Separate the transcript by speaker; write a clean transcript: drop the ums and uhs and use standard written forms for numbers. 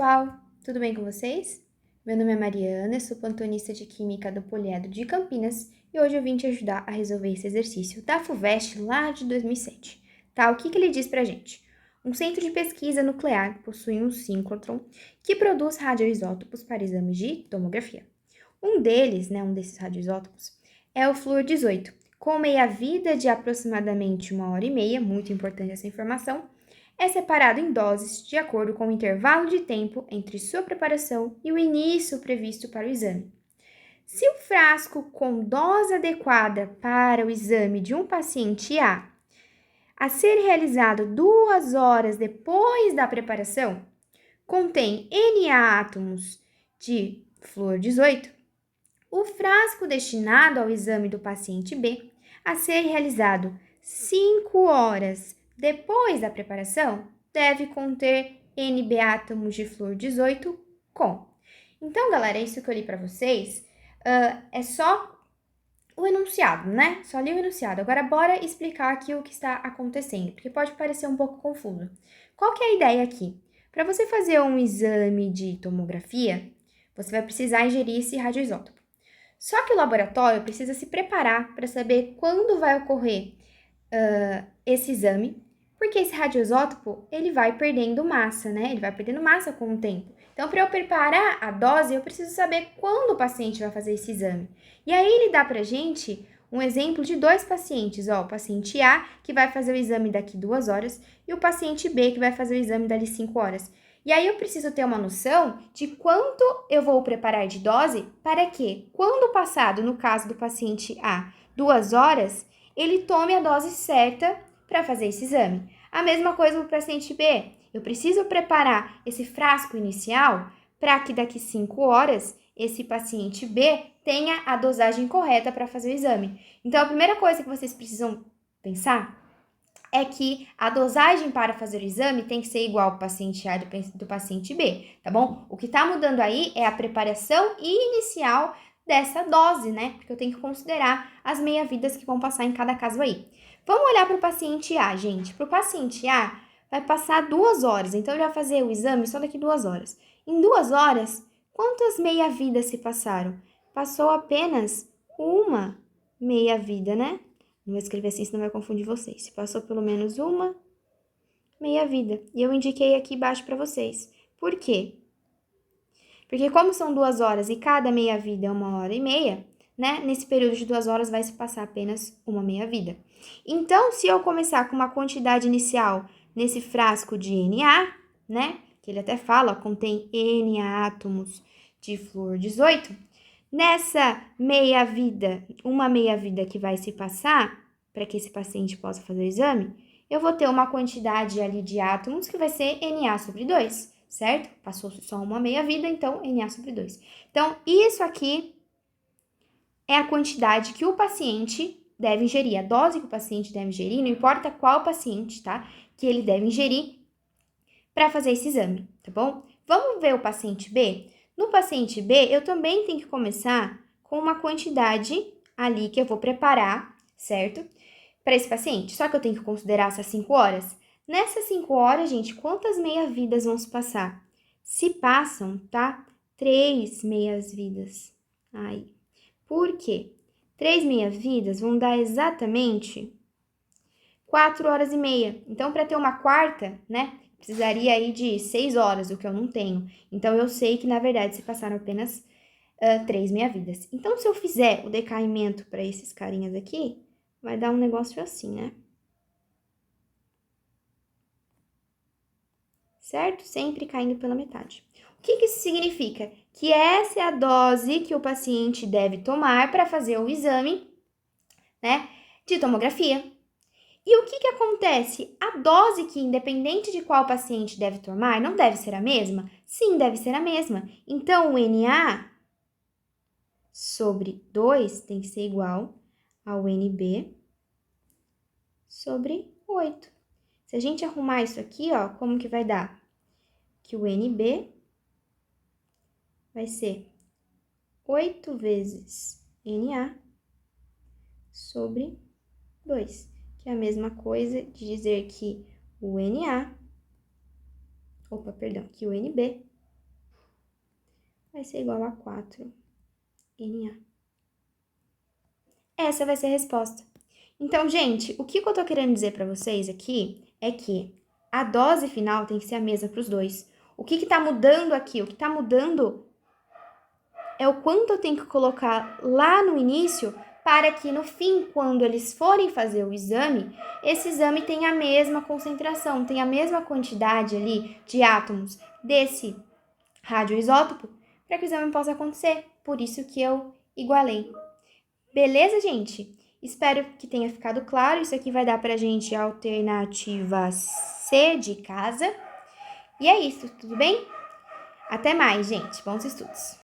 Speaker 1: Pessoal, tudo bem com vocês? Meu nome é Mariana, eu sou plantonista de Química do Poliedro de Campinas e hoje eu vim te ajudar a resolver esse exercício da FUVEST lá de 2007. Tá? O que ele diz pra gente? Um centro de pesquisa nuclear possui um síncrotron que produz radioisótopos para exames de tomografia. Um desses radioisótopos, é o flúor 18, com meia-vida de aproximadamente 1h30, muito importante essa informação, é separado em doses de acordo com o intervalo de tempo entre sua preparação e o início previsto para o exame. Se o frasco com dose adequada para o exame de um paciente a ser realizado 2 horas depois da preparação, contém N átomos de flúor 18, o frasco destinado ao exame do paciente B, a ser realizado 5 horas depois da preparação, deve conter NB átomos de flúor 18 com. Então, galera, é isso que eu li para vocês. É só o enunciado, né? Só li o enunciado. Agora, bora explicar aqui o que está acontecendo, porque pode parecer um pouco confuso. Qual que é a ideia aqui? Para você fazer um exame de tomografia, você vai precisar ingerir esse radioisótopo. Só que o laboratório precisa se preparar para saber quando vai ocorrer esse exame, porque esse radioisótopo ele vai perdendo massa, né? Ele vai perdendo massa com o tempo. Então, para eu preparar a dose, eu preciso saber quando o paciente vai fazer esse exame. E aí ele dá pra gente um exemplo de 2 pacientes, ó, o paciente A, que vai fazer o exame daqui 2 horas, e o paciente B, que vai fazer o exame dali 5 horas. E aí eu preciso ter uma noção de quanto eu vou preparar de dose para que, quando passado, no caso do paciente A, 2 horas, ele tome a dose certa para fazer esse exame. A mesma coisa para o paciente B. Eu preciso preparar esse frasco inicial para que daqui 5 horas esse paciente B tenha a dosagem correta para fazer o exame. Então, a primeira coisa que vocês precisam pensar é que a dosagem para fazer o exame tem que ser igual ao paciente A do paciente B, tá bom? O que está mudando aí é a preparação inicial dessa dose, né? Porque eu tenho que considerar as meia-vidas que vão passar em cada caso aí. Vamos olhar para o paciente A, gente. Para o paciente A, vai passar 2 horas, então ele vai fazer o exame só daqui 2 horas. Em 2 horas, quantas meia-vidas se passaram? Passou apenas uma meia-vida, né? Não vou escrever assim, senão vai confundir vocês. Se passou pelo menos uma meia-vida. E eu indiquei aqui embaixo para vocês. Por quê? Porque como são 2 horas e cada meia-vida é 1h30, né? Nesse período de 2 horas vai se passar apenas uma meia-vida. Então, se eu começar com uma quantidade inicial nesse frasco de Na, né? Que ele até fala, ó, contém N átomos de flúor 18. Nessa meia-vida, uma meia-vida que vai se passar, para que esse paciente possa fazer o exame, eu vou ter uma quantidade ali de átomos que vai ser Na sobre 2, certo? Passou só uma meia-vida, então Na sobre 2. Então, isso aqui é a quantidade que o paciente deve ingerir, a dose que o paciente deve ingerir, não importa qual paciente, tá? Que ele deve ingerir para fazer esse exame, tá bom? Vamos ver o paciente B? No paciente B, eu também tenho que começar com uma quantidade ali que eu vou preparar, certo? Para esse paciente. Só que eu tenho que considerar essas 5 horas. Nessas 5 horas, gente, quantas meia-vidas vão se passar? Se passam, tá? 3 meias-vidas. Aí. Por quê? 3 meia-vidas vão dar exatamente 4 horas e meia. Então, para ter uma quarta, né? Precisaria aí de 6 horas, o que eu não tenho. Então, eu sei que, na verdade, se passaram apenas 3 meia-vidas. Então, se eu fizer o decaimento para esses carinhas aqui, vai dar um negócio assim, né? Certo? Sempre caindo pela metade. O que isso significa? Que essa é a dose que o paciente deve tomar para fazer o exame, né, de tomografia. E o que acontece? A dose que, independente de qual paciente deve tomar, não deve ser a mesma? Sim, deve ser a mesma. Então, o Na sobre 2 tem que ser igual ao NB sobre 8. Se a gente arrumar isso aqui, ó, como que vai dar? Que o NB vai ser 8 vezes Na sobre 2, que é a mesma coisa de dizer que o que o NB vai ser igual a 4Na. Essa vai ser a resposta. Então, gente, o que eu tô querendo dizer para vocês aqui é que a dose final tem que ser a mesma para os dois. O que tá mudando aqui? O que tá mudando é o quanto eu tenho que colocar lá no início para que no fim, quando eles forem fazer o exame, esse exame tenha a mesma concentração, tenha a mesma quantidade ali de átomos desse radioisótopo para que o exame possa acontecer. Por isso que eu igualei. Beleza, gente? Espero que tenha ficado claro. Isso aqui vai dar pra gente a alternativa C de casa. E é isso, tudo bem? Até mais, gente. Bons estudos!